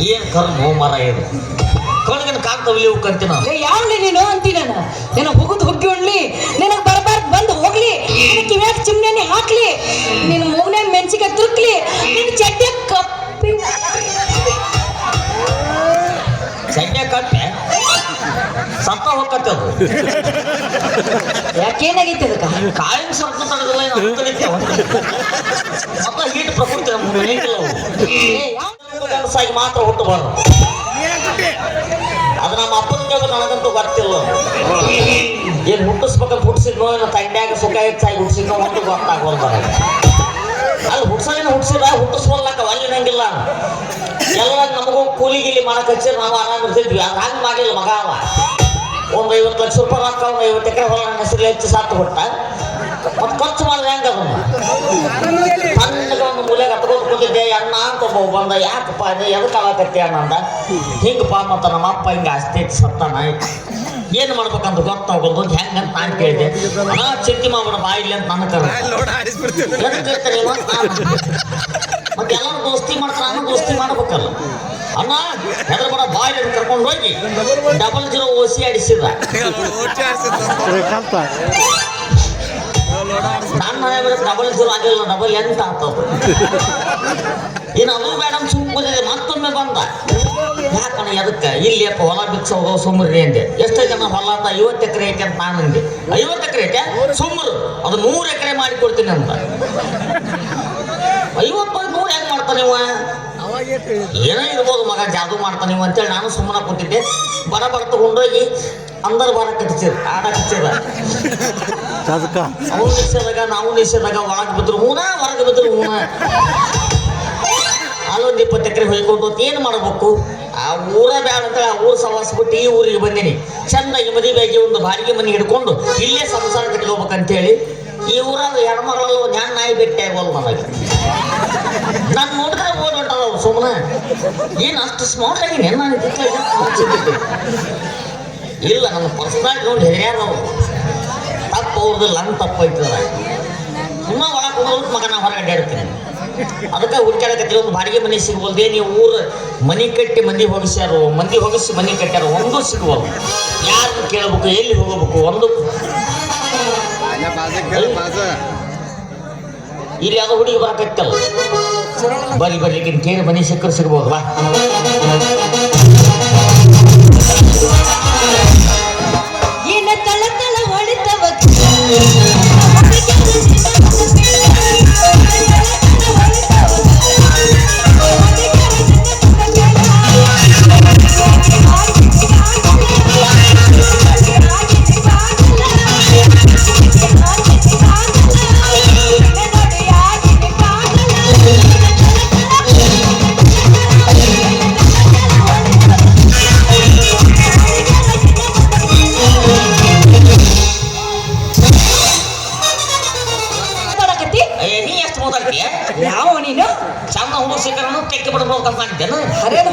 ಏನ್ ಕರ್ಮ ಮರ ಇದು ಕಣ್ಗಿನ ಕಾಣ್ತವಲ್ಲಿ ಇವು ಕಂತಿನ ಯಾವಳಿ ನೀನು ಅಂತೀನಿ ನಾನು ನಿನ್ನ ಹೋಗುದು ಹುಗ್ಗಿ ಉಣ್ಲಿ ನಿನಗೆ ಬರಬಾರ್ದು ಬಂದು ಹೋಗ್ಲಿ ನಿನ್ನ ಕಿವ್ಯಾಗ ಚಿಮ್ನೆನೆ ಹಾಕ್ಲಿ ನಿನ್ನ ಮೂಗ್ನಾಗ ಮೆಣಸಿಗೆ ತುರ್ಕ್ಲಿ ನಿನ್ನ ಚಡ್ಡೆ ಕಪ್ಪಿ ಚಡ್ಡೆ ಕಟ್ಟೆ ಸತ್ತ ಹೋಗತ್ತೆ ಅದು ಯಾಕೇನಾಗೈತೆ ಅದಕ್ಕ ಕಾಯಿನ ಸರ್ಕ ತಡೆದಿಲ್ಲ ಮಕ್ಕಳ ಹೀಟ್ ಪ್ರಕೃತಿ ಗಂಡಸಾಗಿ ಮಾತ್ರ ಹುಟ್ಟಬಾರ್ದು ಅದು ನಮ್ಮ ಅಪ್ಪನ ಕೇಳಿದ್ರೆ ನನಗಂತೂ ಗೊತ್ತಿಲ್ಲ ಏನು ಹುಟ್ಟಿಸ್ಬೇಕಂತ ಹುಟ್ಟಿಸಿದ್ನೋ ಏನೋ ತಂಡ್ಯಾಗ ಸುಖ ಹೆಚ್ಚಾಗಿ ಹುಟ್ಟಿಸಿದ್ನೋ ಒಂದು ಗೊತ್ತಾಗೋಲ್ಲ ಅಲ್ಲಿ ಹುಟ್ಟಿಸಿದ ಹುಟ್ಟಿಸ್ಕೊಲ್ಲಕ ಅಲ್ಲಿನಂಗಿಲ್ಲ ಎಲ್ಲ ನಮಗೂ ಕೂಲಿ ಗೀಲಿ ಮಾಡಕ್ ಹಚ್ಚಿ ನಾವು ಆರಾಮ್ ಇರ್ತಿದ್ವಿ ಅದು ಹಂಗೆ ಮಾಡಿಲ್ಲ ಮಗ ಅವ ಒಂದು 50 ಲಕ್ಷ ರೂಪಾಯಿ ರೊಕ್ಕ ಒಂದು 50 ಎಕರೆ ಹೊಲ ನನ್ನ ಹೆಸರಲ್ಲಿ ಹೆಚ್ಚು ಸಾತು ಕೊಟ್ಟ ಮತ್ತೆ ಖರ್ಚು ಮಾಡಿದ್ರೆ ಹೆಂಗ ಅದನ್ನ ಸಣ್ಣಗೆ ಒಂದು ಮೂಲೆಗೆ ಹತ್ಕೊಂಡು ಕೂತಿದ್ದೆ ಅಣ್ಣ ಅಂತ ಒಬ್ಬ ಬಂದ ಯಾಕಪ್ಪ ಅದು ಎದಕ್ಕೆ ಆಗತ್ತೆ ಅಣ್ಣ ಅಂದ ಹಿಂಗಪ್ಪ ಮತ್ತು ನಮ್ಮ ಅಪ್ಪ ಹಿಂಗೆ ಆಸ್ತಿ ಸತ್ತಾನ ಏನು ಮಾಡ್ಬೇಕಂತ ಗೊತ್ತಾಗೋದು ಹೆಂಗಂತ ನಾನು ಕೇಳಿದೆ ನಾ ಚಿಂತೆ ಮಾಡ್ಬಿಡ ಬಾಯಿಲ್ಲ ಅಂತ ನನ್ನ ಕರೆ ಮತ್ತೆ ಎಲ್ಲರೂ ದೋಸ್ತಿ ಮಾಡ್ತಾರೆ ನಾನು ದೋಸ್ತಿ ಮಾಡ್ಬೇಕಲ್ಲ ಅಣ್ಣ ಹೆದ್ರ ಬಡ ಬಾಯಿಲ್ ಕರ್ಕೊಂಡು ಹೋಗಿ 00 OC ಆಡಿಸಿದ ನನ್ನ ಮನೆ ಮೇಲೆ 00 ಆಗಿಲ್ಲ 8 ಆಗ್ತದೆ ಇನ್ನು ಅದು ಮೇಡಮ್ ಸುಮ್ಮನೆ ಮತ್ತೊಮ್ಮೆ ಬಂದ ಯಾಕಣ್ಣ ಎದಕ್ಕೆ ಇಲ್ಲಿ ಅಪ್ಪ ಹೊಲ ಬಿಚ್ಚೋದು ಸುಮ್ಮರಿ ಅಂದೆ ಎಷ್ಟೋ ಜನ ಹೊಲ ಅಂತ 50 ಎಕರೆ ಐತೆ ಅಂತ ನಾನು ಅಂದೆ 50 ಎಕರೆ ಐತೆ ಸುಮ್ಮರು ಅದು 100 ಎಕರೆ ಮಾಡಿ ಕೊಡ್ತೀನಿ ಅಂತ 50 ಹೆಂಗ್ ಮಾಡ್ತಾನೆ ನೀವು ಏನೋ ಇರ್ಬೋದು ಮಗ ಜಾದು ಮಾಡ್ತಾನೆ ನೀವು ಅಂತೇಳಿ ನಾನು ಸುಮ್ಮನೆ ಕೂತಿದ್ದೆ ಬಡ ತಗೊಂಡೋಗಿ ಅಂದರ್ ಬಾರ ಕಟ್ಟಿಸಿದ ಆಡ ಕಟ್ಟಿಸಿದ ಅವ್ನು ನಿಲ್ಸಿದಾಗ ನಾವು ನಿಲ್ಸಿದಾಗ ಒಳಗೆ ಬಿದ್ರು ಹೊರಗೆ ಬಿದ್ರು ಅಲ್ಲೊಂದು 20 ಎಕರೆ ಹೊಯ್ಕೊಂಡು ಏನು ಮಾಡ್ಬೇಕು ಆ ಊರ ಬ್ಯಾಡ ಅಂತ ಆ ಊರು ಸವಾಸ್ಬಿಟ್ಟು ಈ ಊರಿಗೆ ಬಂದೀನಿ ಚೆನ್ನಾಗಿ ಮದುವೆಯಾಗಿ ಒಂದು ಬಾಡಿಗೆ ಮನೆ ಹಿಡ್ಕೊಂಡು ಇಲ್ಲೇ ಸಂಸಾರ ಕಟ್ಕೋಬೇಕಂತೇಳಿ ಈ ಊರಾಗ ಹೆಣ್ಮಗಳಲ್ಲ ಒಂದು ಹೆಣ್ಣು ನಾಯಿ ಭೇಟಿ ಆಗೋಲ್ಲ ನನಗೆ ನಾನು ನೋಡಿದ್ರೆ ಓಡೋಟಲ್ಲ ಸುಮ್ಮನೆ ಏನು ಅಷ್ಟು ಸ್ಮಾರ್ಟ್ ಆಗಿ ನಾನು ಇಲ್ಲ ನನ್ನ ಪರ್ಸನಾಲಿಟಿ ನೋಡಿ ಹೆರ್ಯಾರ ತಪ್ಪು ಅವ್ರದ್ದು ನನ್ನ ತಪ್ಪು ಐತದ ಸುಮ್ಮನೆ ಒಳಗೆ ಹೋಗೋದು ಮಗ ನಾ ಹೊರಗೆ ಅಡ್ಡಾಡ್ತೀನಿ ಅದಕ್ಕೆ ಹುಡುಕಾಡಕತ್ತೀರಿ ಒಂದು ಬಾಡಿಗೆ ಮನೆ ಸಿಗ್ಬೋದೇ ನೀವು ಊರು ಮನೆ ಕಟ್ಟಿ ಮಂದಿ ಹೋಗಿಸಿ ಮನೆ ಕಟ್ಟ್ಯಾರ ಒಂದು ಸಿಗ್ಬೋದು ಯಾರು ಕೇಳಬೇಕು ಎಲ್ಲಿ ಹೋಗಬೇಕು ಒಂದು ಇಲ್ಲಿ ಯಾವುದೋ ಹುಡುಗಿ ಬರಕತ್ತಲ್ಲ ಬರ್ಲಿಕ್ಕೆ ಕೇಳಿ ಮನೆ ಸಿಕ್ಕರು ಸಿಗ್ಬೋದು ಬಾ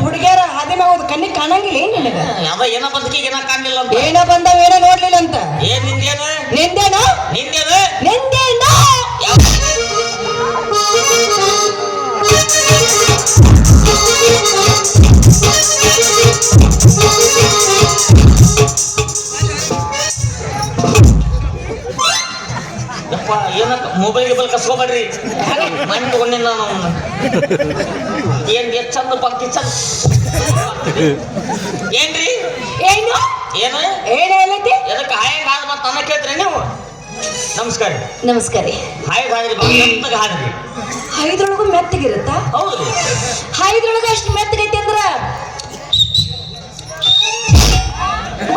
ಹುಡುಗಿಯರ ಹಾದಿ ಮಾವುದು ಕಣ್ಣಿಗೆ ಕಾಣಂಗಿಲ್ಲ ಏನ್ ನಿನಗ ಏನ ಬಂದಕ್ಕೆ ಏನ ಕಾಣಿಲ್ಲ ಅಂತ ಏನ ಬಂದವ ಏನ ನೋಡ್ಲಿಲ್ಲ ಅಂತ ಏನ್ ನಿಂದೇನು ನಿಂದೇನು ನಿಂದೇನು ನಿಂದೇನು ಯಪ್ಪ ಏನ ಮೊಬೈಲ್ ಕಸ್ಕೋಬೇಡ್ರಿ ಮನೆ ತಗೊಂಡಿನ ನಾನು ಏನ್ ಎಷ್ಟು ಚಂದ ಪಂಕ್ತಿ ಚಂದ ಏನ್ರಿ ಏನು ಏನು ಹೇಳೈತಿ ಎದಕ್ಕೆ ಹಾಯ್ ಹಾದ್ ಮತ್ತೆ ನನ್ನ ಕೇಳ್ತೀರಿ ನೀವು ನಮಸ್ಕಾರ ನಮಸ್ಕಾರ ಹಾಯ್ ಹಾದ್ರಿ ಮೆತ್ತಗೆ ಹಾದ್ರಿ ಐದ್ರೊಳಗೂ ಮೆತ್ತಗಿರುತ್ತಾ ಹೌದು ಐದ್ರೊಳಗ ಅಷ್ಟು ಮೆತ್ತಗೈತಿ ಅಂದ್ರ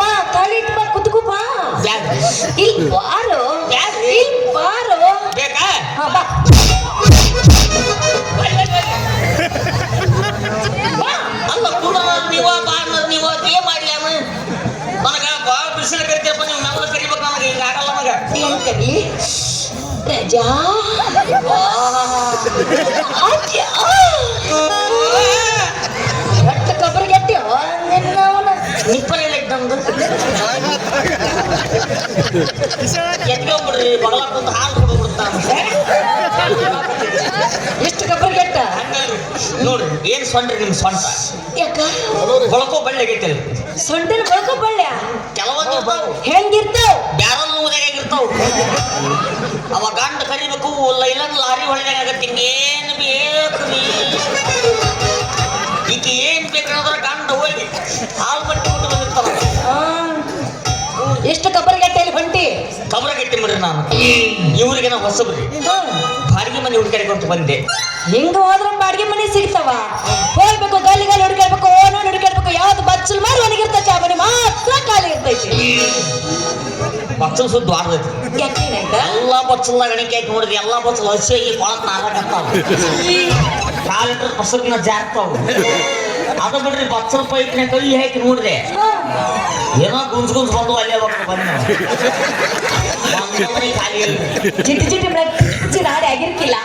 ಬಾ ಕಾಲಿಟ್ ಬಾ ಕುತ್ಕೋ ಬಾ ಇಲ್ಲಿ ಬಾರು ಇಲ್ಲಿ ಬಾರು ಬೇಕಾ ಬಾ ಅಲ್ಲ ಕೂಡ ನೀವ ಬಾರ್ನ ನೀವ ಏನ್ ಮಾಡ್ಲಿ ನನಗ ಭಾಳ ಬಿಸಿಲು ಕರಿತೀಯಪ್ಪ ನೀವು ನಾವೆಲ್ಲ ಕರಿಬೇಕು ನನಗೆ ಹಿಂಗ ಆಗಲ್ಲ ನನಗ ಏನ್ ಕರಿ ರಜಾ ಎಷ್ಟು ಕಬರ್ಗೆಟ್ಟಿ ನಿಪ್ಪಲೆ ನಮ್ದು ಎತ್ಕೊಂಡ್ಬಿಡ್ರಿ ಬಗಲ ಕುಂತ ಹಾಲು ಕೊಡ್ಬಿಡ್ತಾನ ಎಷ್ಟು ಕಬರ್ಗೆಟ್ಟ ಹಂಗಲ್ರಿ ನೋಡ್ರಿ ಏನ್ ಸೊಂಡ್ರಿ ನಿಮ್ ಸೊಂಟ ಯಾಕ ಬಳಕೋ ಬಳ್ಳಿ ಆಗೈತೆ ಸೊಂಟಿನ ಬಳಕ ಬಳ್ಳ್ಯ ಕೆಲವೊಂದು ಇರ್ತಾವ ಹೆಂಗಿರ್ತಾವ ಬ್ಯಾರಲ್ ಊದಾಗಿರ್ತಾವ ಅವ ಗಂಡ ಕರಿಬೇಕು ಇಲ್ಲಂದ್ ಲಾರಿ ಹೊಳೆದಾಗ ಆಗತ್ತೆ ಹಿಂಗೇನ್ ಬೇಕ್ರಿ ಈಗ ಏನ್ ಬೇಕಂದ್ರ ಗಂಡ ಹೋಗಿ ಹಾಲು ಬಟ್ಟಿ ಬಿಟ್ಟು ಬಂದಿರ್ತಾವ ಎಷ್ಟು ಕಬರ್ಗಟ್ಟೆಯಲ್ಲಿ ಹೊಂಟಿ ಕಬ್ರಗಟ್ಟಿ ಮಾಡ್ರಿ ನಾನು ಇವ್ರಿಗೆ ನಾವು ಹೊಸಬ್ರಿ ಬಾಡಿಗೆ ಮನೆ ಹುಡುಕಾಡಿಕೊಂತ ಬಂದೆ ಹೆಂಗ ಹೋದ್ರ ಬಾಡಿಗೆ ಮನೆ ಸಿಗ್ತಾವ ಹೋಗ್ಬೇಕು ಗಲ್ಲಿಗಲ್ಲಿ ಹುಡುಕಾಡ್ಬೇಕು ಓನೋ ಹುಡುಕಾಡ್ಬೇಕು ಯಾವ್ದು ಬಚ್ಚಲ್ ಮಾಡಿ ಒಣಗಿರ್ತೈತಿ ಆ ಮನೆ ಮಾತ್ರ ಖಾಲಿ ಇರ್ತೈತಿ ಬಚ್ಚಲ್ ಸುದ್ದ ವಾರದೈತಿ ಯಾಕೇನಾಯ್ತ ಎಲ್ಲಾ ಬಚ್ಚಲ್ದಾಗ ಗಣಿಕೆ ಹಾಕಿ ನೋಡಿದ್ರಿ ಎಲ್ಲಾ ಬಚ್ಚಲ್ ಹಸಿಯಾಗಿ ಕೊಳತ್ ನಾರಾಕತ್ತಾವ ಕಾಲಿಟ್ರೆ ಪಸರ್ಗಿನ ಜಾರ್ತಾವ ಅದು ಬಿಡ್ರಿ ಬಚ್ಚಲ್ ಪೈಪ್ನ ಕೈ ಹಾಕಿ ನೋಡ್ರಿ ಏನೋ ಗುಂಜ್ ಬಂದು ಅಲ್ಲೇ ಹೋಗ್ತಾ ಬಂದ ಖಾಲಿ ಜಿಟ್ಟಿ ಜಿಟ್ಟಿ ನಾಡಿ ಆಗಿರ್ಕಿಲ್ಲ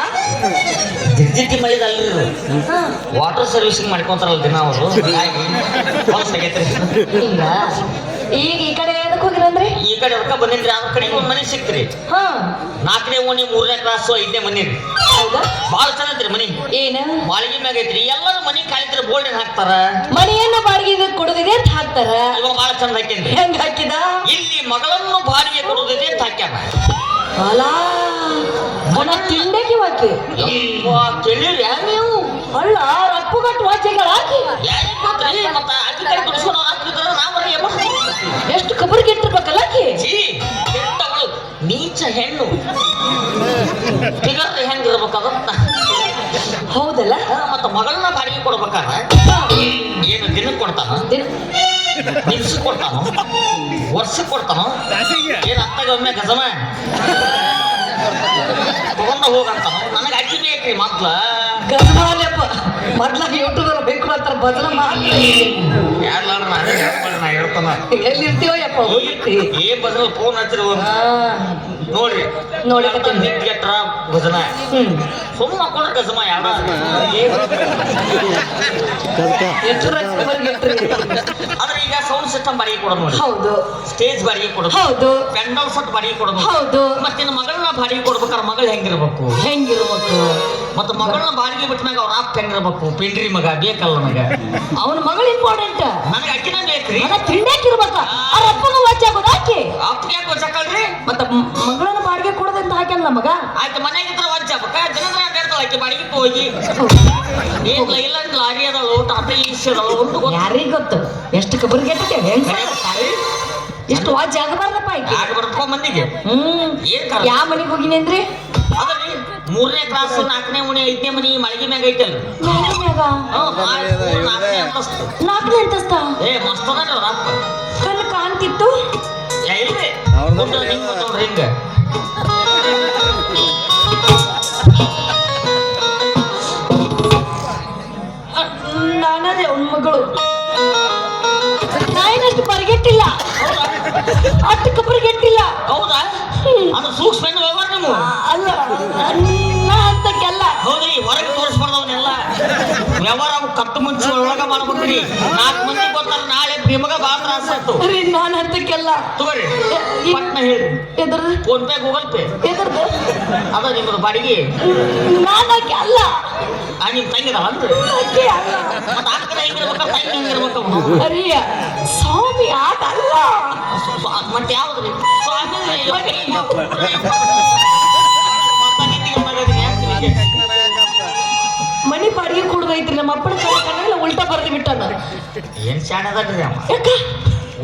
ಜಿಟ್ಟಿ ಮಳಿದಲ್ರಿ ವಾಟರ್ ಸರ್ವಿಸಿಂಗ್ ಮಾಡ್ಕೊಂತಾರಲ್ಲ ದಿನ ಅವರು ಇಲ್ಲ ಈಗ ಈ ಕಡೆ ಎದಕ್ ಹೋಗಿರಂದ್ರಿ ಈ ಕಡೆ ಹೊಕ್ಕ ಬಂದಿನ್ರಿ ಅವ್ರ ಕಡೆ ಒಂದ್ ಮನೆ ಸಿಕ್ತ್ರಿ ಹಾ 4ನೇ ಓಣಿ 3ನೇ ಕ್ಲಾಸು 5ನೇ ಮನೆ ರೀ ಹೌದಾ ಬಾಳ ಚಂದೈತ್ರಿ ಮನಿ ಏನ ಮಾಳಿಗೆ ಮ್ಯಾಗ ಐತ್ರಿ ಎಲ್ಲರೂ ಮನಿ ಕಾಲಿದ್ರೆ ಬೋಲ್ಡ್ ಹಾಕ್ತಾರ ಮನೆಯನ್ನ ಬಾಡಿಗೆ ಕೊಡುದಿದೆ ಅಂತ ಹಾಕ್ತಾರ ಇವಾಗ ಬಾಳ ಚಂದ ಹಾಕೇನ್ರಿ ಹೆಂಗ್ ಹಾಕಿದ ಇಲ್ಲಿ ಮಗಳನ್ನು ಬಾಡಿಗೆ ಕೊಡುದಿದೆ ಅಂತ ಹಾಕ್ಯಾನ ಅಲಾ ಮನ ತಿಂಡಕ್ಕೆ ಹಾಕಿ ಕೇಳಿರಿ ನೀವು ಅಲ್ಲ ರಪ್ಪು ಕಟ್ಟು ವಾಚ್ಯಗಳು ಹಾಕಿ ಯಾರಿಗ್ ಗೊತ್ತ್ರಿ? ಮತ್ತ ಅಕ್ಕಿ ಕೈ ಕುಡಿಸ್ಕೊಂಡು ಹಾಕಿದ್ರ ನಾವೇ ಎಷ್ಟು ಕಬರ್ಗೆ ಇಟ್ಟಿರ್ಬೇಕಲ್ಲ ಆಕಿ ಕೆಟ್ಟವಳು ನೀಚ ಹೆಣ್ಣು ಫಿಗರ್ ಹೆಂಗಿರ್ಬೇಕಂತ ಹೌದಲ್ಲ ಮತ್ತ ಮಗಳನ್ನ ಬಾಡಿಗೆ ಕೊಡ್ಬೇಕಾರ ಏನು ದಿನಕ್ಕೆ ಕೊಡ್ತಾನ ನಿಮಿಷಕ್ಕೆ ಕೊಡ್ತಾನೋ ವರ್ಷಕ್ಕೆ ಕೊಡ್ತಾನೋ ಏನ್ ಅತ್ತಾಗ ಒಮ್ಮೆ ಗಜಮ ತಗೊಂಡ ಹೋಗಂತಾನೋ ನನಗೆ ಅಕ್ಕಿ ಬೇಕ್ರಿ ಮಕ್ಳ ಗಜಮಾಲಪ್ಪ ಮೊದ್ಲ ಯೂಟ್ಯೂಬರ್ ಬೇಕು ಅಂತಾರ ಬದಲ ಮಾಡಿ ನಾ ಹೇಳ್ತಾನ ಎಲ್ಲಿರ್ತೀವೋ ಯಪ್ಪ ಹೋಗಿರ್ತಿ ಏನ್ ಬದಲ ಫೋನ್ ಹಚ್ಚಿರ ನೋಡ್ರಿ ನೋಡಿಕತ್ತೀನಿ. ನಿಂತ್ಗೆಟ್ರ ಭಜನ ಸುಮ್ಮನೆ ಹಾಕೊಂಡ್ರೆ ಗಜಮ ಯಾವ್ದ ಆದ್ರೆ ಈಗ ಸೌಂಡ್ ಸಿಸ್ಟಮ್ ಬಾಡಿಗೆ ಕೊಡೋದು ನೋಡಿ ಹೌದು ಸ್ಟೇಜ್ ಬಾಡಿಗೆ ಕೊಡೋದು ಹೌದು ಪೆಂಡಲ್ ಸಟ್ ಬಾಡಿಗೆ ಕೊಡೋದು ಹೌದು ಮತ್ತಿನ ಮಗಳನ್ನ ಬಾಡಿಗೆ ಕೊಡ್ಬೇಕಾದ್ರೆ ಮಗಳು ಹೆಂಗಿರ್ಬೇಕು ಹೆಂಗಿರ್ಬೇಕು ಮತ್ತ ಮಗಳನ್ನ ಬಾಡಿಗೆ ಬಿಟ್ಟಾಗ ಅವ್ರ ಅಪ್ಪ ಹೆಂಗಿರ್ಬೇಕು ಪಿಂಡ್ರಿ ಮಗ ಬೇಕಲ್ಲ ನನಗ ಅವನ ಮಗಳು ಇಂಪಾರ್ಟೆಂಟ್ ನನಗೆ ಅಕ್ಕಿನ ಬೇಕ್ರಿ ನನ್ನ ತಿಂಡಾಕಿರ್ಬೇಕ ಆ ಅಪ್ಪಗ ವಾಚಾಗೋದು ಹಾಕಿ ಅಪ್ಪ ಯಾಕೆ ವಜಾಕಲ್ರಿ ಮತ್ತ ಮಗಳನ್ನ ಬಾಡಿಗೆ ಕೊಡೋದಂತ ಹಾಕ್ಯಾನಲ್ಲ ಮಗ ಆಯ್ತು ಮನೆಯಾಗಿದ್ರ ವಜ್ಜಾಪಕ್ಕ ದಿನದ್ರ ಅಡ್ಡಾಡ್ತಾಳ ಆಕಿ ಬಾಡಿಗೆ ಹೋಗಿ ಏನ್ ಇಲ್ಲ ಲಾರಿ ಅದಲ್ಲ ಟಾಟಾ ಈಸ್ ಅದಲ್ಲ ಒಂದು ಗೊತ್ತ ಯಾರಿಗ್ ಗೊತ್ತು ಎಷ್ಟು ಕಬರ್ಗೆ ಇಟ್ಟಿದೆ ಹೆಂಗ್ ಎಷ್ಟು ವಾಜ್ ಆಗಬಾರ್ದಪ್ಪ ಆಯ್ತು ಯಾಕೆ ಬರ್ತಪ್ಪ ಮಂದಿಗೆ ಏನ್ ಕಾರಣ ಯಾವ ಮನೆಗೆ ಹೋಗಿನಿ ಅಂದ್ರಿ ಅದರಿ 3ನೇ ಕ್ಲಾಸ್ 4ನೇ ಮನಿ 5ನೇ ಮನಿ ಮಳಿಗೆ ಮ್ಯಾಗ ಐತಲ್ರಿ ನಾಲ್ಕನೇ ಅಂತಸ್ತ ಏ ಮಸ್ತ್ ಅದ ಅವ್ರ ಅಪ್ಪ ಕಣ್ಣು ಕಾಣ್ತಿತ್ತು ಇಲ್ರಿ ಹಿಂಗ್ ನೋಡ್ರಿ ಹಿಂಗ ನಾನದೇ ಅವನ ಮಗಳು ನಾಯಿನಷ್ಟು ಪರಿಗೆಟ್ಟಿಲ್ಲ ಅಷ್ಟು ಪರಿಗೆಟ್ಟಿಲ್ಲ ಹೌದಾ ಅದು ಸೂಕ್ಷ್ಮ ವ್ಯವಹಾರ ನೀವು ಅಲ್ಲ ಅಂತಕ್ಕೆಲ್ಲ ಹೌದ್ರಿ ಹೊರಗೆ ತೋರಿಸ್ಬಾರ್ದವನ್ನೆಲ್ಲ ವ್ಯವಹಾರ ಅವು ಕಟ್ಟು ಮುಂಚೆ ಒಳಗ ಮಾಡ್ಬೇಕ್ರಿ 4 ಮಂದಿ ಗೊತ್ತಾರ ನಾಳೆ ನಿಮಗ ಬಾಳ ತ್ರಾಸ ಆಯ್ತು ರೀ ನಾನು ಅಂತಕ್ಕೆಲ್ಲ ತಗೋರಿ ಪಟ್ನ ಹೇಳಿ ಎದ್ರದ್ದು ಫೋನ್ ಪೇ ಗೂಗಲ್ ಪೇ ಎದ್ರದ್ದು ಅದ ನಿಮ್ಮದು ಬಾಡಿಗೆ ನಾನಕ್ಕೆ ಅಲ್ಲ ನಿಮ್ ತಂಗಿದಲ್ಲ ಅಂದ್ರೆ ಅಕ್ಕೆ ಅಲ್ಲ ಮತ್ತೆ ಆಕಡೆ ಹೆಂಗಿರ್ಬೇಕ ತಂಗಿ ಹೆಂಗಿರ್ಬೇಕು ಅರಿಯ ಸ್ವಾಮಿ ಆಟ ಅಲ್ಲ ಮತ್ತೆ ಯಾವ್ದ್ರಿ ಸ್ವಾಮಿ ಮನಿ ಬಾಡಿಗೆ ಕೊಡೋದೈತ್ರಿ ನಮ್ಮ ಅಪ್ಪನ ಕಣ್ಣೆಲ್ಲ ಉಲ್ಟಾ ಬರ್ದು ಬಿಟ್ಟಾನ ಏನ್ ಶಾಣೆ ಅದಲ್ರಿ ಅಮ್ಮ ಯಾಕ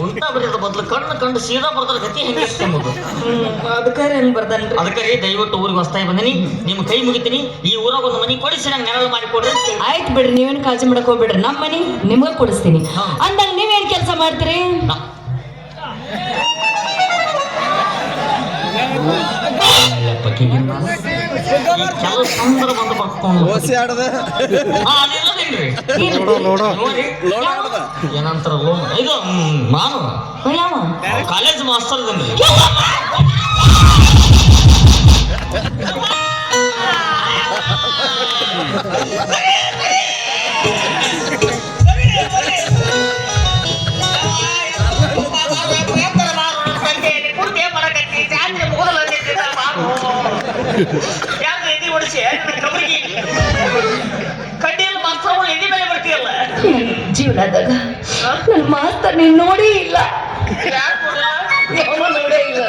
ಉಲ್ಟಾ ಬರೀದ ಬದ್ಲು ಕಣ್ಣು ಸೀದಾ ಬರ್ದ್ರ ಗತಿ ಹೆಂಗಿಸ್ಕೊಂಬೋದು ಅದಕ್ಕೆ ಹೆಂಗ್ ಬರ್ದನ್ರಿ ಅದಕ್ಕೆ ರೀ ದಯವಿಟ್ಟು ಊರಿಗೆ ಹೊಸ್ತಾಗಿ ಬಂದಿನಿ ನಿಮ್ಮ ಕೈ ಮುಗಿತೀನಿ ಈ ಊರಾಗ ಒಂದು ಮನಿ ಕೊಡಿಸಿ ನಂಗೆ ನೆರಳು ಮಾಡಿ ಕೊಡ್ರಿ ಅಂತ ಹೇಳಿ. ಆಯ್ತು ಬಿಡ್ರಿ ನೀವೇನು ಕಾಳಜಿ ಮಾಡಕ್ ಹೋಗ್ಬಿಡ್ರಿ ನಮ್ಮ ಮನಿ ನಿಮ್ಗೆ ಕೊಡಿಸ್ತೀನಿ ಹಾ. ಅಂದಾಗ ನೀವೇನ್ ಕೆಲಸ ಮಾಡ್ತೀರಿ ಕೆಲಸ ಅಂದ್ರೆ ಬಂದು ಬರ್ಕೊಂಡು ಏನಂತಾರ ಲೋನ್ ಇದು ನಾನು ಯಾವ ಕಾಲೇಜ್ ಮಾಸ್ತರ್ ಇದನ್ರಿ ಕಡ್ಡಿಯಲ್ಲಿ ಮಾತ್ರ ಜೀವನದಾಗ ನನ್ನ ಮಾಸ್ತರ್ ನೀನ್ ನೋಡೇ ಇಲ್ಲ, ಯಾವನೂ ನೋಡೇ ಇಲ್ಲ.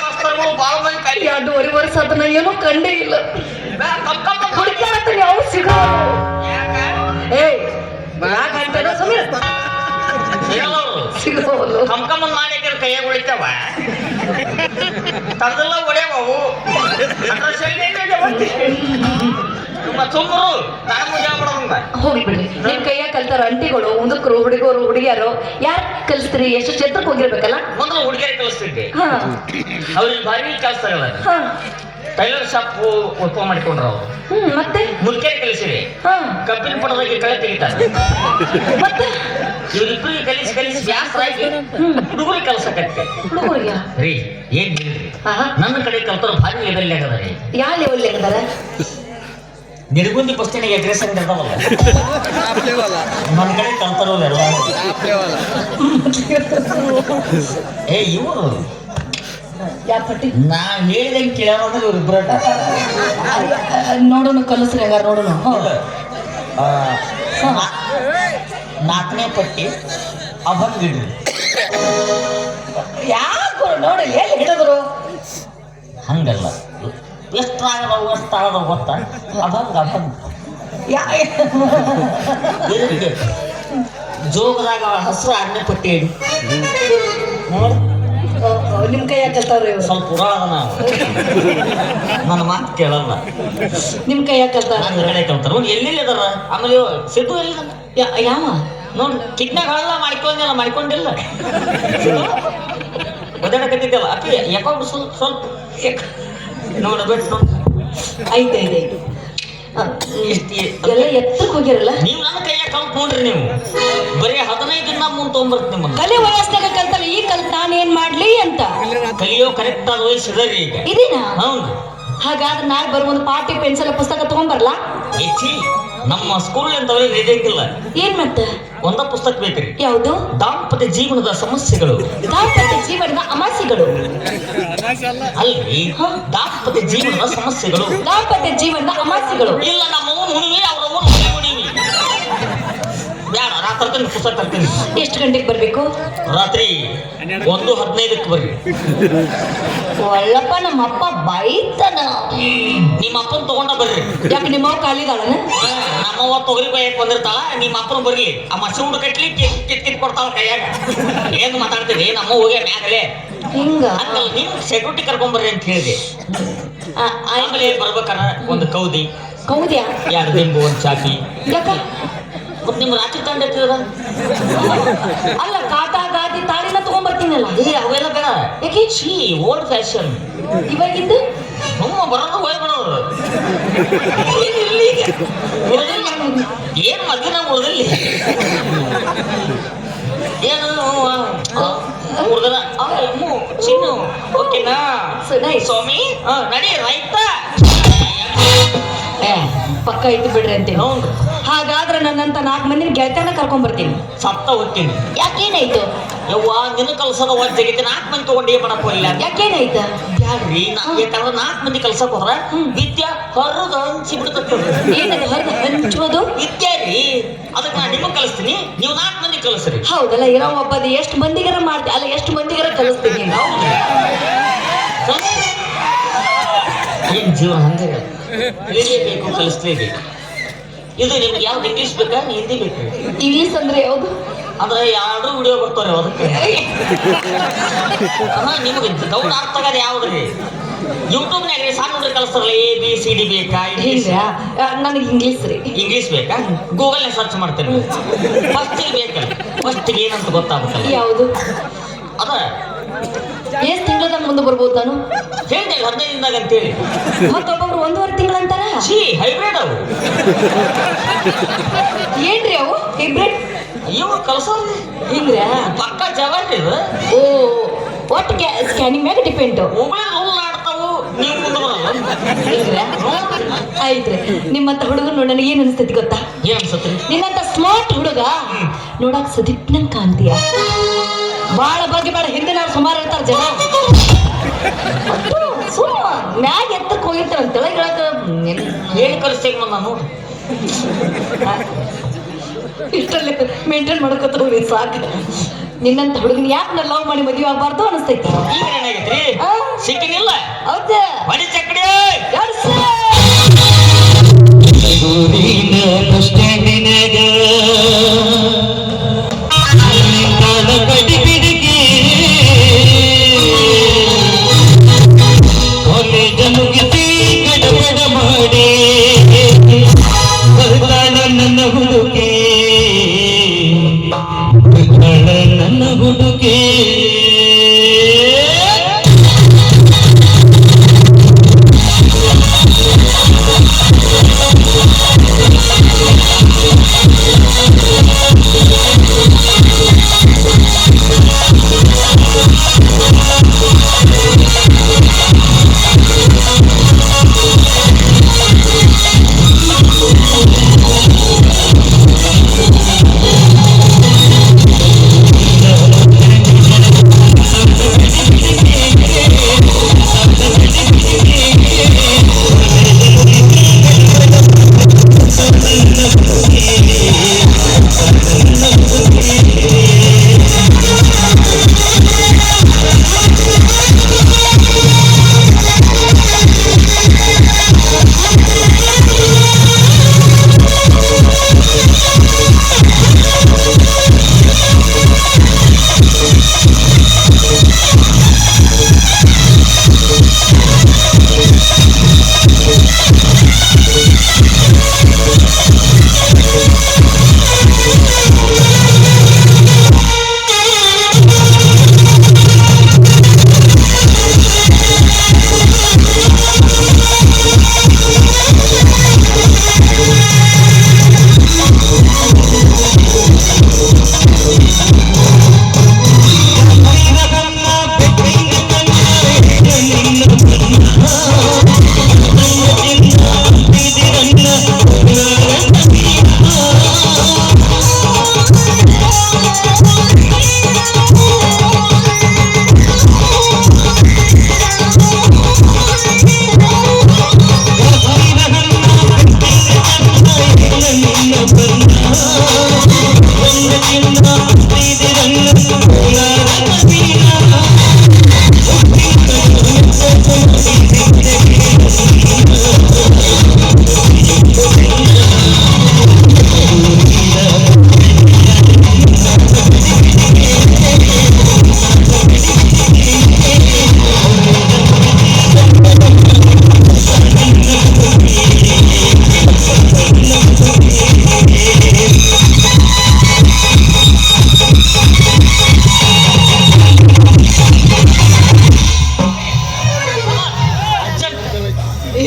ಮಾಸ್ತರ್ಗಳು ಬಾಳ ಮಂದಿ ಕೈ 2.5 ವರ್ಷ ಅದನ್ನ ಏನೂ ಕಂಡೇ ಇಲ್ಲ. ಹುಡುಕ್ಯಾಡತ್ತ ಯಾವ ಸಿಗೋ ಏಯ್ ಯಾಕಂತಾರ ಸಮೀರ ಸಿಗೋವಲ್ಲ. ಕಮ್ಕಮ್ಮನ್ ಮಾಡಿದ್ರೆ ಕೈಯಾಗ ಉಳಿತಾವ ತಂದೆಲ್ಲ ಹೊಡೆಯವು ಸುಮ್ಮರು ನಾನು ಮುಜಾ ಮಾಡೋದಂಗ ಹೋಗಿ ಬಿಡ್ರಿ. ನಿಮ್ ಕೈಯಾಗ ಕಲ್ತಾರ ಅಂಟಿಗಳು, ಮುದುಕರು, ಹುಡುಗರು, ಹುಡುಗಿಯರು ಯಾರು ಕಲಿಸ್ತೀರಿ? ಎಷ್ಟು ಕ್ಷೇತ್ರಕ್ಕೆ ಹೋಗಿರ್ಬೇಕಲ್ಲ. ಮೊದಲು ಹುಡುಗಿಯರು ಕಲಿಸ್ತಿದ್ದೆ, ಹಾ ಅವ್ರಿಗೆ ಭಾರಿ ಕೆಲಸ ಹಾ ಟೈಲರ್ ಶಾಪ್ ಓಪನ್ ಮಾಡಿಕೊಂಡ್ರ ಅವರು. ಮತ್ತೆ ಮುಲ್ಕೇರಿ ಕಲಿಸಿರಿ, ಹಾ ಕಬ್ಬಿನ ಪಡದಾಗಿ ಕಳೆ ತೆಗಿತಾರೆ. ಮತ್ತೆ ಇವ್ರಿಬ್ರಿಗೆ ಕಲಿಸಿ ಬ್ಯಾಸರಾಗಿ ಹುಡುಗರಿಗೆ ಕಲ್ಸಕತ್ತೆ. ಹುಡುಗರಿಗೆ ರೀ ಏನ್ ಹೇಳ್ರಿ, ನನ್ನ ಕಡೆ ಕಲ್ತಾರ ಭಾರಿ ಲೆವೆಲ್ ಆಗದ ರೀ. ಯಾವ ಲೆವೆಲ್ ಇರ್ತಾರ? ನಿಡಗುಂದಿ ಬಸ್ ಸ್ಟ್ಯಾಂಡ್ ಅಡ್ರೆಸ್ ಅಂತ ಇರ್ತಾವಲ್ಲ, ನನ್ನ ಕಡೆ ಕಲ್ತಾರ ಎಲ್ಲ. ಏ ಇವರು ಯಾವ ಪಟ್ಟಿ ನಾ ಹೇಳಿದಂಗೆ ಕೇಳೋದ್ರೆ ಇವ್ರಿಬ್ರ ನೋಡೋಣ, ಕಲಿಸ್ರಿ ಹಂಗಾರ ನೋಡೋಣ. 4ನೇ ಪಟ್ಟಿ ಅಭಂಗ್ ಇಡ್ರಿ. ಯಾಕೆ ನೋಡಿ ಎಲ್ಲಿ ಹಿಡಿದ್ರು? ಹಂಗಲ್ಲ, ಎಷ್ಟಾಗದವು ಎಷ್ಟಾಗದವು ಗೊತ್ತಾ? ಅಭಂಗ್ ಇದಕ್ಕೆ ಜೋಗದಾಗ ಹಸ್ರು 6ನೇ ಪಟ್ಟಿ ಇಡಿ ನೋಡಿ. ನಿಮ್ ಕೈ ಹಾಕಲ್ತಾವ್ರಿ ಇವ್ರು. ಸ್ವಲ್ಪ ಪುರಾಣ ನಾವು ನನ್ನ ಮಾತು ಕೇಳಲ್ಲ. ನಿಮ್ ಕೈ ಹಾಕಲ್ತಾರ ನನ್ನ ಕಡೆ ಕಲ್ತಾರ. ಎಲ್ಲೆಲ್ಲಿ ಅದಾರ? ಆಮೇಲೆ ಸಿದ್ದು ಎಲ್ಲಿದ್ದಾನ? ಯಾವ ನೋಡ್ರಿ ಕಿಡ್ನಾಗಳೆಲ್ಲ ಮಾಡ್ಕೊಂಡಿಲ್ಲ ಒದ್ದಾಡಕತ್ತಿದ್ದಲ್ಲ ಅಪ್ಪಿ ಯಾಕೋ ಸ್ವಲ್ಪ ನೋಡಬೇಕು. ಐತೆ ಎಲ್ಲ ಎತ್ತಕ್ಕೆ ಹೋಗಿರಲ್ಲ ನೀವು. ನನ್ನ ಕೈಯಾಗ ಕಲ್ತ್ ನೋಡ್ರಿ, ನೀವು ಬರೀ 15 ದಿನ ಮುಂದೆ ತೊಗೊಂಬರ್ತೀನಿ ನಿಮ್ಮನ್ನ. ಕಲೆ ವಯಸ್ಸಿನಾಗ ಕಲ್ತಲ್ಲ, ಈ ಕಲ್ತ್ ನಾನೇನ್ ಮಾಡ್ಲಿ ಅಂತ ಕಲಿಯೋ ಕರೆಕ್ಟ್ ಆದ ವಯಸ್ಸು ಇದರಿ ಈಗ. ಇದೀನಾ? ಹೌದು. ಹಾಗಾದ್ರೆ ನಾಳೆ ಬರುವಂದು ಪಾಟಿ ಪೆನ್ಸಿಲ್ ಪುಸ್ತಕ ತಗೊಂಡ್ಬರ್ಲಾ? ಹೆಚ್ಚಿ ನಮ್ಮ ಸ್ಕೂಲ್ ಅಂತವ್ರಿಗೆ ನಡೆಯಂಗಿಲ್ಲ. ಏನ್ ಮತ್ತೆ ಒಂದ ಪುಸ್ತಕ ಬೇಕ್ರಿ. ಯಾವುದು? ದಾಂಪತ್ಯ ಜೀವನದ ಸಮಸ್ಯೆಗಳು. ದಾಂಪತ್ಯ ಜೀವನದ ಅಮಾಸೆಗಳು ಅಲ್ರಿ, ದಾಂಪತ್ಯ ಜೀವನದ ಸಮಸ್ಯೆಗಳು. ದಾಂಪತ್ಯ ಜೀವನದ ಅಮಾಸೆಗಳು ಇಲ್ಲ, ನಮ್ಮ ಹುಣಿವಿ ಅವ್ರ ಹುಣಿವಿ ಬೇಡ. ರಾತ್ರಿ ಪುಸ್ತಕ ತರ್ತೀನಿ. ಎಷ್ಟು ಗಂಟೆಗೆ ಬರ್ಬೇಕು? ರಾತ್ರಿ 1:15ಕ್ಕೆ ಬರ್ರಿ. ಒಳ್ಳಪ್ಪ, ನಮ್ಮ ಅಪ್ಪ ಬೈತಾನ. ನಿಮ್ಮ ಅಪ್ಪನ ತಗೊಂಡ ಬರ್ರಿ. ಯಾಕೆ ನಿಮ್ಮ ಕಾಲಿದಾಳನ? ನಮ್ಮವ್ವ ತೊಗರಿ ಬೈಯಕ್ ಬಂದಿರ್ತಾಳ, ನಿಮ್ಮ ಅಪ್ಪನ ಬರ್ಲಿ. ಆ ಮಸಿ ಹುಡು ಕಟ್ಲಿ ಕಿತ್ ಕೊಡ್ತಾಳ ಕೈಯಾಗ. ಏನ್ ಮಾತಾಡ್ತೀವಿ? ನಮ್ಮ ಹೋಗಿ ಮ್ಯಾಗಲೇ ಹಿಂಗ ಹಂಗಲ್ಲ, ನೀವು ಸೆಕ್ಯೂರಿಟಿ ಕರ್ಕೊಂಬರ್ರಿ ಅಂತ ಹೇಳಿದೆ. ಆಮೇಲೆ ಬರ್ಬೇಕಾರ ಒಂದು ಕೌದಿ, ಕೌದ್ಯಾ 2 ದಿಂಬು, 1 ಚಾಪಿ. ಯಾಕ ಮತ್ತೆ ನಿಮ್ ರಾತ್ರಿ ತಂಡ ಇರ್ತದ. ಅಲ್ಲ, ಕಾಟಾ ಗಾದಿ ತಾಳಿನ ತಗೊಂಡ್ಬರ್ತೀನಲ್ಲ. ಅವೆಲ್ಲ ಬೇಡ. ಯಾಕೆ? ಛೀ, ಓಲ್ಡ್ ಫ್ಯಾಷನ್. ಇವಾಗಿಂದು ನಮ್ಮ ಬರೋದು ಹೋಯ್ ಬಿಡೋದು. ಏನ್ ಮದ್ದಿನ ಉಳ್ದಲ್ಲಿ ಏನು ಹುಡುಗನ ಚಿನ್ನು ಓಕೆನಾ ಸ್ವಾಮಿ? ನಡಿ ರೈತ ಪಕ್ಕ ಇದ್ದು ಬಿಡ್ರಿ ಅಂತೀನಿ. ಹೌದು. ಹಾಗಾದ್ರೆ ನನ್ನಂತ 4 ಮಂದಿನ ಗೆಳತನ ಕರ್ಕೊಂಡ್ ಬರ್ತೀನಿ. ಸತ್ತ ಹೋಗ್ತೀನಿ. ಯಾಕೇನಾಯ್ತು? ಯವ್ವ ನಿನ್ನ ಕಲ್ಸದ ಒಜ್ಜಾಗೈತಿ. 4 ಮಂದಿ ತಗೊಂಡು ಏನ್ ಮಾಡಕ್ ಹೋಗಿಲ್ಲ. ಯಾಕೇನಾಯ್ತು? ಯಾಕ್ರಿ ಯಾಕಂದ್ರೆ 4 ಮಂದಿ ಕಲ್ಸಕ್ ಹೋದ್ರ ವಿದ್ಯಾ ಹೊರದ ಹಂಚಿ ಬಿಡ್ತದ. ಏನದು ಹೊರಗೆ ಹಂಚೋದು? ವಿದ್ಯಾ ರೀ, ಅದಕ್ಕೆ ನಾನು ನಿಮಗ್ ಕಲಿಸ್ತೀನಿ, ನೀವು 4 ಮಂದಿ ಕಲಿಸ್ರಿ. ಹೌದಲ್ಲ, ಇರೋ ಒಬ್ಬದ ಎಷ್ಟು ಮಂದಿಗಾರ ಮಾಡ್ತಿ ಅಲ್ಲ, ಎಷ್ಟು ಮಂದಿಗಾರ ಕಲಿಸ್ತೀನಿ. ಏನ್ ಜೀವನ ಹಂಗೆ ಕಲಿಯಬೇಕು, ಕಲಿಸ್ಲೇಬೇಕು. ಇದು ನಿಮ್ಗೆ ಯಾವ್ದು ಇಂಗ್ಲೀಷ್ ಬೇಕಾ ಹಿಂದಿ ಬೇಕು? ಇಂಗ್ಲೀಷ್ ಅಂದ್ರೆ ಯಾವ್ದು? ಅಂದ್ರೆ 2 ವಿಡಿಯೋ ಬರ್ತಾವ್ರಿ ಅದಕ್ಕೆ. ನಿಮಗೆ ದೌಡ್ ಅರ್ಥ ಆಗದ ಯಾವ್ದ್ರಿ? ಯೂಟ್ಯೂಬ್ನಾಗ ರೀ ಸಣ್ಣ ಹುಡುಗರು ಕಲಿಸ್ತಾರಲ್ಲ, ABCD ಬೇಕಾ? ನನಗೆ ಇಂಗ್ಲೀಷ್ ರೀ. ಇಂಗ್ಲೀಷ್ ಬೇಕಾ? ಗೂಗಲ್ ಸರ್ಚ್ ಮಾಡ್ತೇನೆ. ಫಸ್ಟಿಗೆ ಬೇಕಲ್ಲ, ಫಸ್ಟಿಗೆ ಏನಂತ ಗೊತ್ತಾಗ್ಬೇಕಲ್ಲ. ಯಾವುದು? ಅದ ಎಷ್ಟು ತಿಂಗಳದಾಗ ಮುಂದೆ ಬರ್ಬೋದು ನಾನು? ಹೇಳಿದೆ 15 ದಿನದಾಗ ಅಂತೇಳಿ. ಮತ್ತೊಬ್ಬೊಬ್ರು 1.5 ತಿಂಗಳಂತಾರ. ಹೈಬ್ರಿಡ್ ಅವು. ಏನ್ರಿ ಅವು ಹೈಬ್ರಿಡ್? ಇವು ಕಲ್ಸೋದು ಹಿಂಗ್ರ ಪಕ್ಕ ಜವಾರಿ ಇದು. ಓ, ಒಟ್ಟು ಸ್ಕ್ಯಾನಿಂಗ್ ಮ್ಯಾಗ ಡಿಪೆಂಡ್. ಮೊಬೈಲ್ ರೂಲ್ ಆಡ್ತಾವು, ನೀವು ಮುಂದೆ ಬರಲ್ಲ. ಹಿಂಗ್ರ ಆಯ್ತ್ರಿ. ನಿಮ್ಮಂತ ಹುಡುಗರು ನನಗೆ ಏನ್ ಅನಿಸ್ತೈತಿ ಗೊತ್ತಾ? ಏನ್ ಅನ್ಸತ್ರಿ? ನಿನ್ನಂತ ಸ್ಮಾರ್ಟ್ ಹುಡುಗ ನೋಡಕ್ ಸದಿಪ್ನಂಗ್ ಕಾಂತೀಯ. ಬಾಳ ಬಗ್ಗೆ ಬೇಡ, ಹಿಂದೆ ನಾವು ಸುಮಾರು ಇರ್ತಾರ ಜನ. ಸುಮ್ಮ ಮ್ಯಾಗ ಎತ್ತಕ್ಕೆ ಹೋಗಿರ್ತಾರ ತೆಳಗ್ ಹೇಳಕ ಹೇಳಿ ಕಲಿಸ್ತೇನೆ ನಾನು. ಇಷ್ಟಲ್ಲೇ ಮೇಂಟೈನ್ ಮಾಡ್ಕೊತ ಹೋಗಿ ಸಾಕು. ನಿನ್ನಂತ ಹುಡುಗನ ಯಾಕೆ ನಾನು ಲವ್ ಮಾಡಿ ಮದುವೆ ಆಗಬಾರ್ದು ಅನಿಸ್ತೈತಿ. ಈಗ ಏನಾಗೈತ್ರಿ ಸಿಕ್ಕಿನಿಲ್ಲ ಹೌದಾ ಬಡಿ ಚಕ್ಕಡಿ ನನ್ನ ಹುಡುಗಿ ನನ್ನ ಹುಡುಗಿ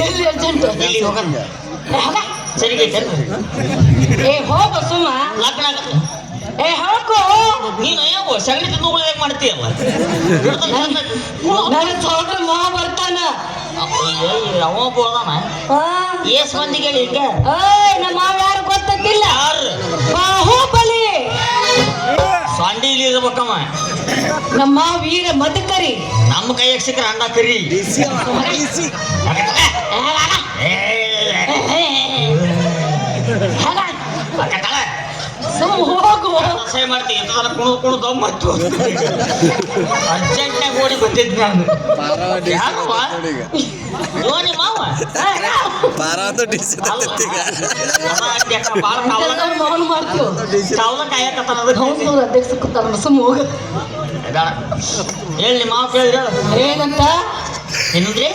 ಎಲ್ಲಿ ಅರ್ಜೆಂಟ್ ಇಲ್ಲಿ ಹೋಗಣ ಸರಿಗೆ ಏ ಹೋಗ ಸುಮ್ಮ ಲಗ್ನ ಏ ಹಾಕು ನೀನು ಯಾವ ಸಗಣಿ ತಿಂದು ಹೇಗೆ ಮಾಡ್ತೀಯಲ್ಲ ನನ್ನ ಸೋದರ ಮಾ ಬರ್ತಾನ ಅವ ಬೋದಾನ ಏಸ್ ಮಂದಿಗೆ ಹೇಳಿ ಈಗ ಏಯ್ ನಮ್ಮ ಮಾವ ಯಾರು ಗೊತ್ತಿಲ್ಲ ಯಾರು ಬಾಹುಬಲಿ ಸಂಡಿ ಇಲ್ಲಿ ಇರ್ಬೇಕಮ್ಮ ನಮ್ಮ ವೀರ ಮದಕರಿ ನಮ್ಮ ಕೈಯಾಗ ಸಿಕ್ಕರೆ ಅಂಡ ಕರಿ ಸುಮ್ಮ ಹೋಗು ಸಹಾಯ ಮಾಡ್ತೀನಿ ಎಂತ ಕುಣದು ಕುಣದು ದಮ್ ಹತ್ತು ಅರ್ಜೆಂಟ್ನಾಗ ಓಡಿ ಬಂದಿದ್ದು ನಾನು ಯಾಕವ್ವ ಯೋನಿ ಮಾವ ಮೌನ ಮಾಡ್ತೀವಿ ಚಾವಲ ಕಾಯಕತ್ತಾನ ಕೌನ್ಸಿಲರ್ ಅಧ್ಯಕ್ಷ ಕೂತಾರ ಸುಮ್ಮ ಹೋಗ ಹೇಳಿ ನಿಮ್ಮ ಮಾವ ಕೇಳಿದ್ರ ಏನಂತ ಏನಂದ್ರಿ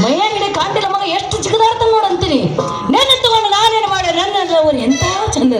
ಮೈಯಾಗಿಡೆ ಕಾಂತಿಲ್ಲ ಮಗ ಎಷ್ಟು ಚಿಕ್ಕದಾಡ್ತಾನ ನೋಡಂತೀನಿ ನೆನ್ನೆ ತಗೊಂಡು ನಾನೇನು ಮಾಡಿ ನನ್ನ ಅವ್ರು ಎಂತ ಚಂದ